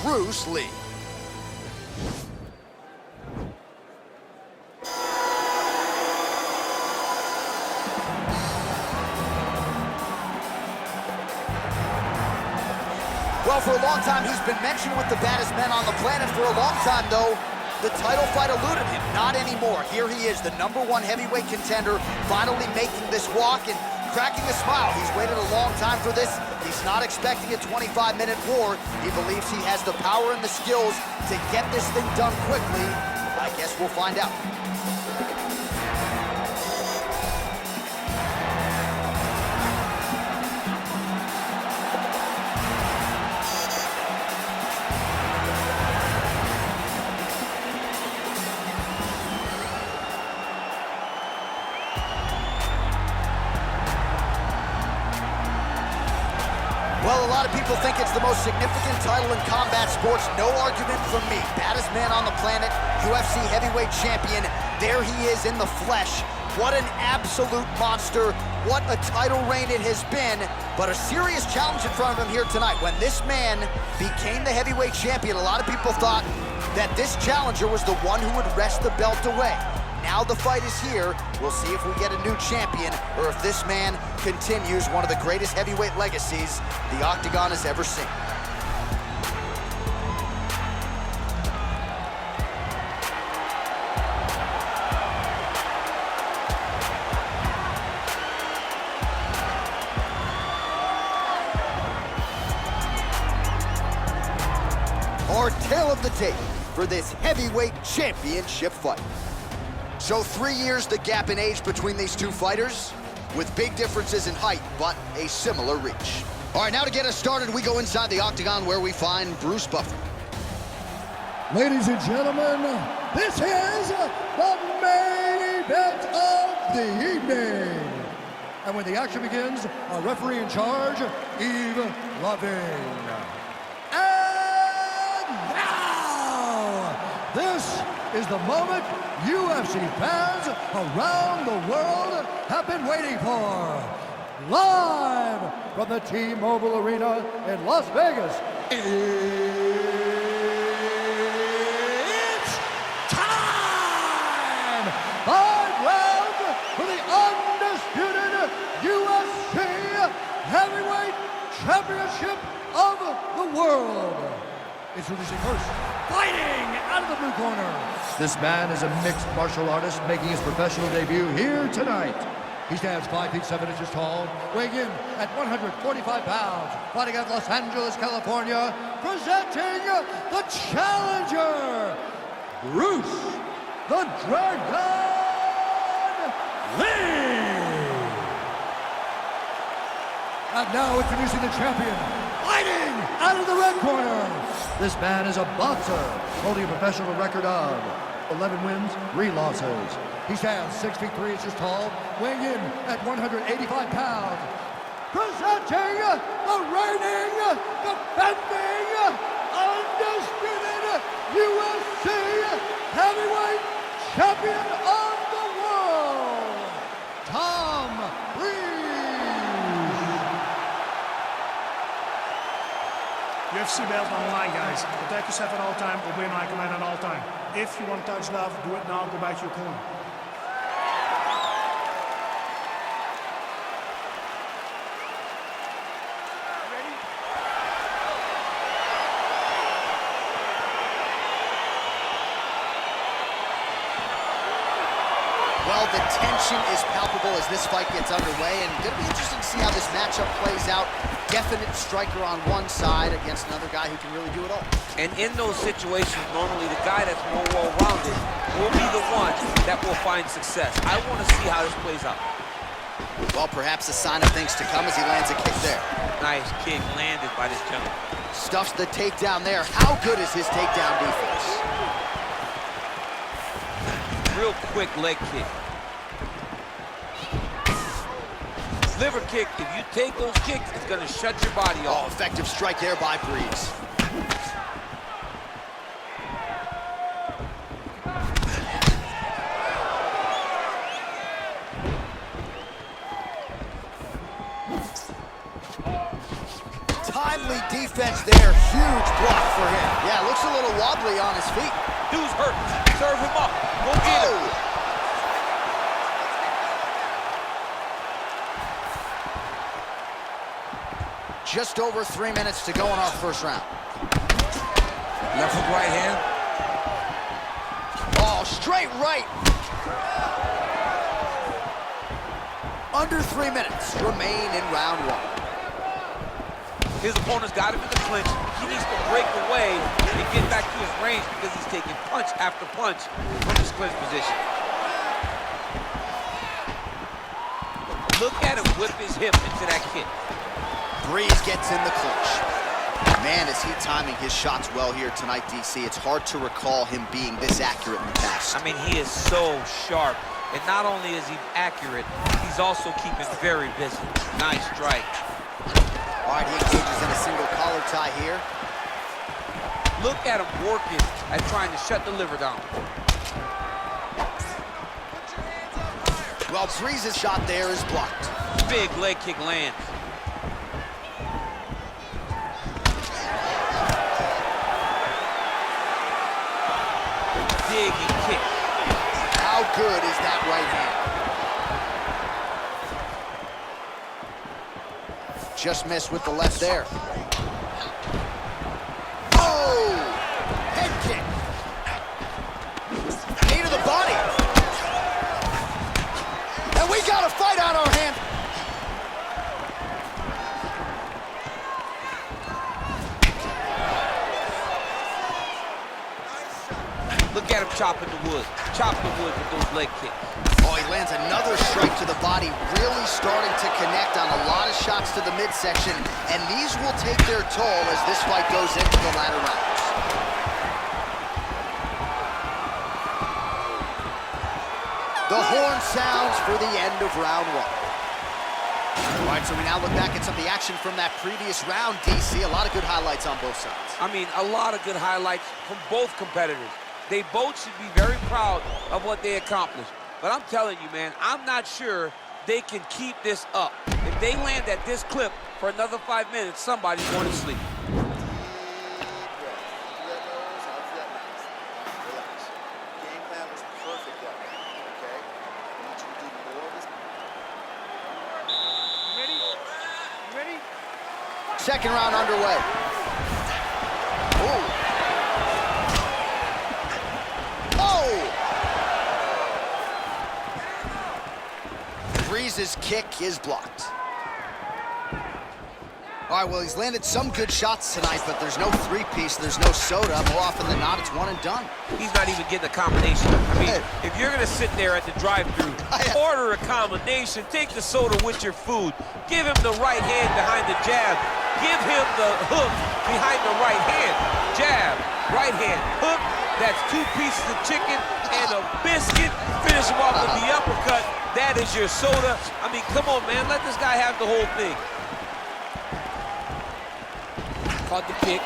Bruce Lee. Well, for a long time, he's been mentioned with the baddest men on the planet. For a long time, though, the title fight eluded him. Not anymore. Here he is, the #1 heavyweight contender, finally making this walk and cracking a smile. He's waited a long time for this. He's not expecting a 25-minute war. He believes he has the power and the skills to get this thing done quickly. I guess we'll find out. Well, a lot of people think it's the most significant title in combat sports. No argument from me. Baddest man on the planet, UFC heavyweight champion. There he is in the flesh. What an absolute monster. What a title reign it has been. But a serious challenge in front of him here tonight. When this man became the heavyweight champion, a lot of people thought that this challenger was the one who would wrest the belt away. Now the fight is here. We'll see if we get a new champion or if this man continues one of the greatest heavyweight legacies the Octagon has ever seen. Our tale of the tape for this heavyweight championship fight. So 3 years the gap in age between these two fighters, with big differences in height, but a similar reach. All right, now to get us started, we go inside the Octagon where we find Bruce Buffer. Ladies and gentlemen, this is the main event of the evening. And when the action begins, our referee in charge, Yves Lavigne. And now, this is the moment UFC fans around the world have been waiting for. Live from the T-Mobile Arena in Las Vegas, it's time! 5 rounds for the undisputed UFC Heavyweight Championship of the world. Introducing first, fighting out of the blue corner. This man is a mixed martial artist making his professional debut here tonight. He stands 5 feet 7 inches tall, weighing in at 145 pounds, fighting out of Los Angeles, California, presenting the challenger, Bruce the Dragon Lee. And now introducing the champion, fighting out of the red corner. This man is a boxer, holding a professional record of 11 wins, 3 losses. He stands 6 feet 3 inches tall, weighing in at 185 pounds. Presenting the reigning, defending, undisputed UFC heavyweight champion of the world, Tom Breese. UFC belt online, guys. Protect yourself at all time, obey my command at all time. If you want to touch love, do it now, go back to your corner. Ready? Well, the tension is palpable as this fight gets underway, and it'll be interesting to see how this matchup plays out. Definite striker on one side against another guy who can really do it all. And in those situations, normally the guy that's more well-rounded will be the one that will find success. I want to see how this plays out. Well, perhaps a sign of things to come as he lands a kick there. Nice kick landed by this gentleman. Stuffs the takedown there. How good is his takedown defense? Real quick leg kick. Liver kick, if you take those kicks, it's going to shut your body off. Oh, effective strike there by Breeze. Timely defense there, huge block for him. wobbly on his feet. Dude's hurt. Serve him up. Go get him. Just over 3 minutes to go in our first round. Left hook, right hand. Oh, straight right. Under 3 minutes remain in round one. His opponent's got him in the clinch. He needs to break away and get back to his range because he's taking punch after punch from his clinch position. Look at him whip his hip into that kick. Breese gets in the clinch. Man, is he timing his shots well here tonight, DC. It's hard to recall him being this accurate in the past. I mean, he is so sharp. And not only is he accurate, he's also keeping very busy. Nice strike. All right, he engages in a single collar tie here. Look at him working at trying to shut the liver down. Well, Breeze's shot there is blocked. Big leg kick lands. Digging kick. How good is that right hand? Just missed with the left there. Oh! Head kick. Knee to the body. And we got a fight on our hands. Look at him chopping the wood. Chopping the wood with those leg kicks. Oh, he lands another strike to the body, really starting to connect on a lot of shots to the midsection, and these will take their toll as this fight goes into the latter rounds. The horn sounds for the end of round one. All right, so we now look back at some of the action from that previous round, DC. A lot of good highlights on both sides. I mean, a lot of good highlights from both competitors. They both should be very proud of what they accomplished. But I'm telling you, man, I'm not sure they can keep this up. If they land at this clip for another 5 minutes, somebody's going to sleep. Second round underway. Ooh. Oh! Breeze's kick is blocked. All right, well, he's landed some good shots tonight, but there's no three-piece, there's no soda. More often than not, it's one and done. He's not even getting a combination. I mean, if you're going to sit there at the drive-thru, order a combination, take the soda with your food, give him the right hand behind the jab, give him the hook behind the right hand, jab, right hand, hook. That's 2 pieces of chicken and a biscuit. Finish him off with the uppercut. That is your soda. I mean, come on, man, let this guy have the whole thing. Caught the kick.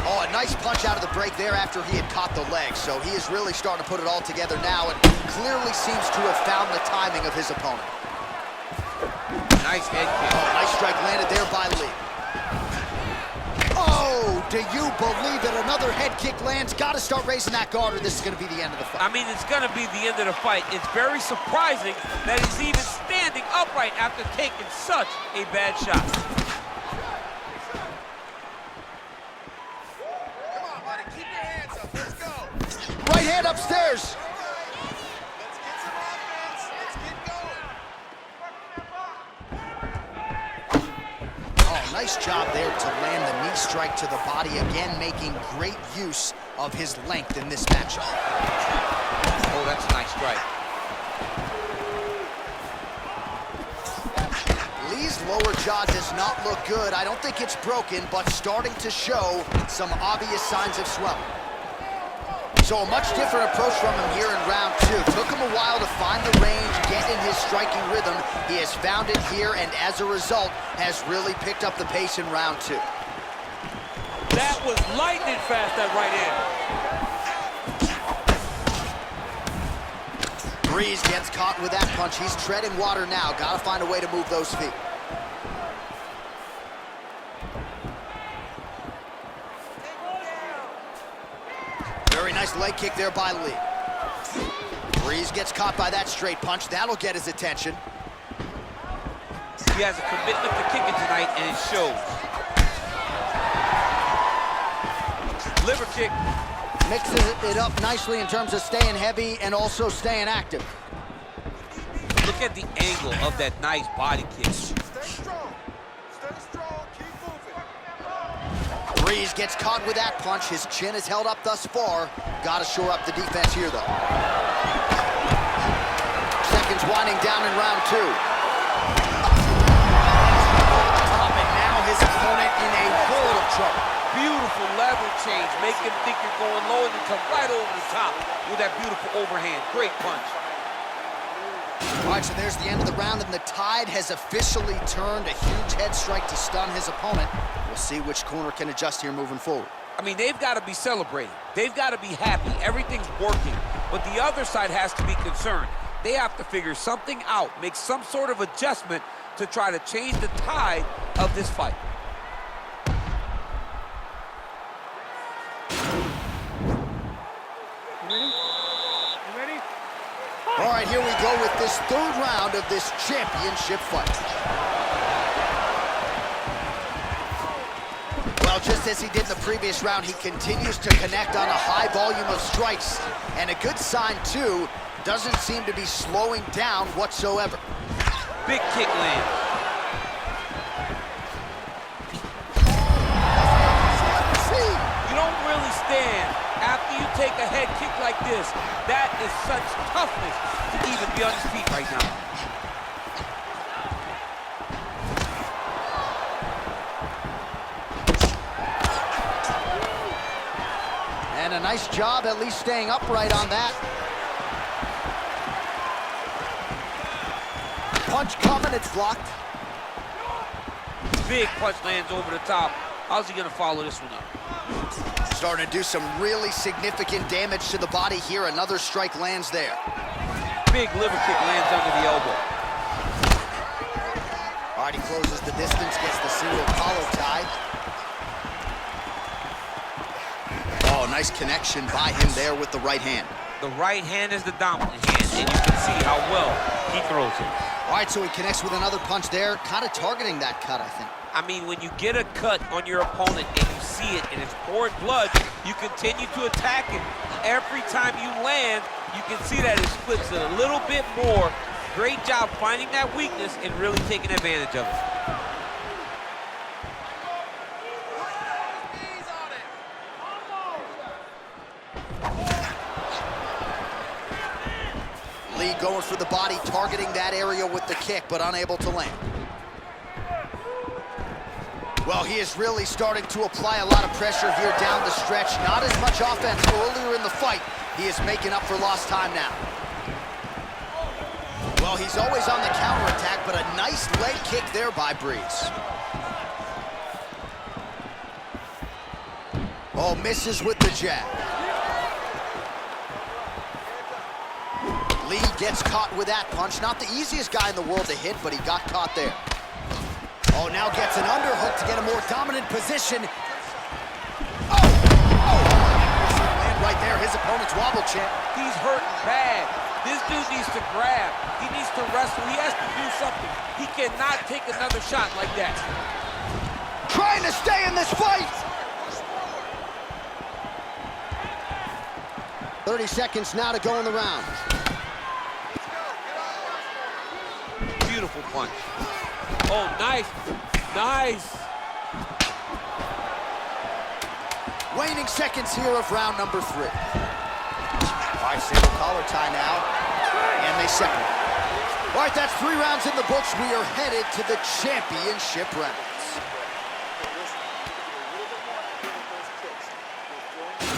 Oh, a nice punch out of the break there after he had caught the leg. So he is really starting to put it all together now and clearly seems to have found the timing of his opponent. Nice head kick. Oh, nice strike landed there by Lee. Oh, do you believe that another head kick lands? Got to start raising that guard or this is going to be the end of the fight. I mean, it's going to be the end of the fight. It's very surprising that he's even standing upright after taking such a bad shot. Right hand upstairs. Let's get some offense. Let's get going. Oh, nice job there to land the knee strike to the body, again making great use of his length in this matchup. Oh, that's a nice strike. Lee's lower jaw does not look good. I don't think it's broken, but starting to show some obvious signs of swelling. So a much different approach from him here in round two. Took him a while to find the range, get in his striking rhythm. He has found it here, and as a result, has really picked up the pace in round two. That was lightning fast, that right hand. Breeze gets caught with that punch. He's treading water now. Got to find a way to move those feet. nice leg kick there by Lee. Breeze gets caught by that straight punch. That'll get his attention. He has a commitment to kicking tonight, and it shows. Liver kick. Mixes it up nicely in terms of staying heavy and also staying active. Look at the angle of that nice body kick. Stay strong. Stay strong. Keep moving. Breeze gets caught with that punch. His chin is held up thus far. Got to shore up the defense here, though. Seconds winding down in round 2. And now his opponent in a world of trouble. Beautiful level change. Make him think you're going low and you come right over the top with that beautiful overhand. Great punch. All right, so there's the end of the round, and the tide has officially turned. A huge head strike to stun his opponent. We'll see which corner can adjust here moving forward. I mean, they've got to be celebrating. They've got to be happy. Everything's working. But the other side has to be concerned. They have to figure something out, make some sort of adjustment to try to change the tide of this fight. All right, here we go with this third round of this championship fight. Well, just as he did in the previous round, he continues to connect on a high volume of strikes. And a good sign, too, doesn't seem to be slowing down whatsoever. Big kick land. You don't really stand after you take a head kick like this. That is such toughness to even be on his feet right now. And a nice job at least staying upright on that. Punch coming, it's blocked. Big punch lands over the top. How's he gonna follow this one up? Starting to do some really significant damage to the body here. Another strike lands there. Big liver kick lands under the elbow. All right, he closes the distance, gets the single collar tie. Oh, nice connection by him there with the right hand. The right hand is the dominant hand, and you can see how well he throws it. All right, so he connects with another punch there, kind of targeting that cut, I think. I mean, when you get a cut on your opponent and you see it and it's pouring blood, you continue to attack it. Every time you land, you can see that it splits it a little bit more. Great job finding that weakness and really taking advantage of it. Lee going for the body, targeting that area with the kick, but unable to land. Well, he is really starting to apply a lot of pressure here down the stretch. Not as much offense earlier in the fight. He is making up for lost time now. Well, he's always on the counterattack, but a nice leg kick there by Breeze. Oh, misses with the jab. Lee gets caught with that punch. Not the easiest guy in the world to hit, but he got caught there. Oh, now gets an underhook to get a more dominant position. Oh! And right there, his opponent's wobble champ. He's hurting bad. This dude needs to grab. He needs to wrestle. He has to do something. He cannot take another shot like that. Trying to stay in this fight. 30 seconds now to go in the round. Beautiful punch. Oh, nice. Nice. Waning seconds here of round number 3. All right, single collar tie now, and they separate. All right, that's 3 rounds in the books. We are headed to the championship rounds.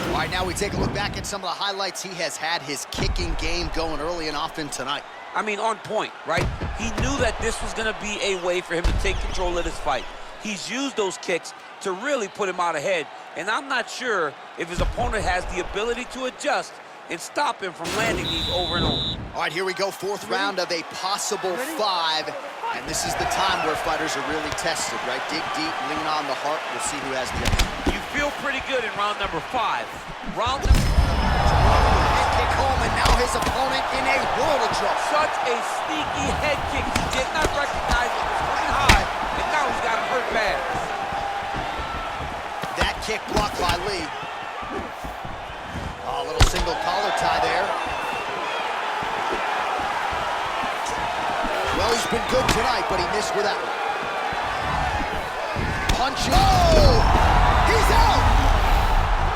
All right, now we take a look back at some of the highlights. He has had his kicking game going early and often tonight. I mean, on point, right? He knew that this was going to be a way for him to take control of this fight. He's used those kicks to really put him out ahead, and I'm not sure if his opponent has the ability to adjust and stop him from landing these over and over. All right, here we go, 4th round of a possible 5, and this is the time where fighters are really tested, right? Dig deep, lean on the heart. We'll see who has the edge. You feel pretty good in round number 5. Round number kick home, and now his opponent in a world of trouble. Such a sneaky head kick. He did not recognize it was coming high, and now he's got him hurt bad. That kick blocked by Lee. Oh, a little single collar tie there. Well, he's been good tonight, but he missed with that one. Punching. Oh! He's out!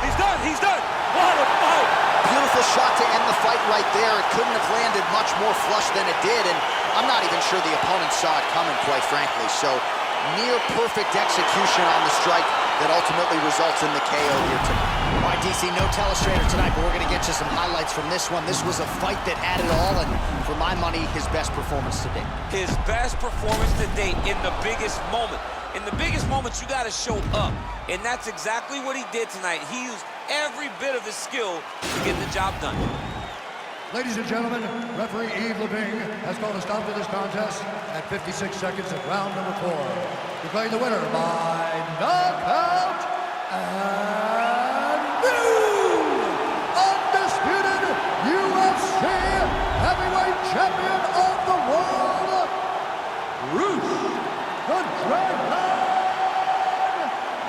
He's done. He's done. What a fight. Beautiful shot to end the fight right there. It couldn't have landed much more flush than it did, and I'm not even sure the opponent saw it coming, quite frankly. So, near perfect execution on the strike that ultimately results in the KO here tonight. All right, DC, no telestrator tonight, but we're going to get you some highlights from this one. This was a fight that had it all, and for my money, his best performance to date. His best performance to date in the biggest moment. In the biggest moments, you got to show up, and that's exactly what he did tonight. He used every bit of his skill to get the job done. Ladies and gentlemen, referee Yves Leving has called a stop to this contest at 56 seconds of round number 4. Declaring the winner by knockout and new undisputed UFC heavyweight champion of the world, Breese the Dragon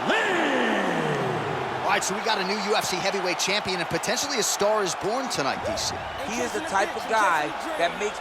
Lee. All right, so we got a new UFC heavyweight champion, and potentially a star is born tonight, DC. He is the type of guy that makes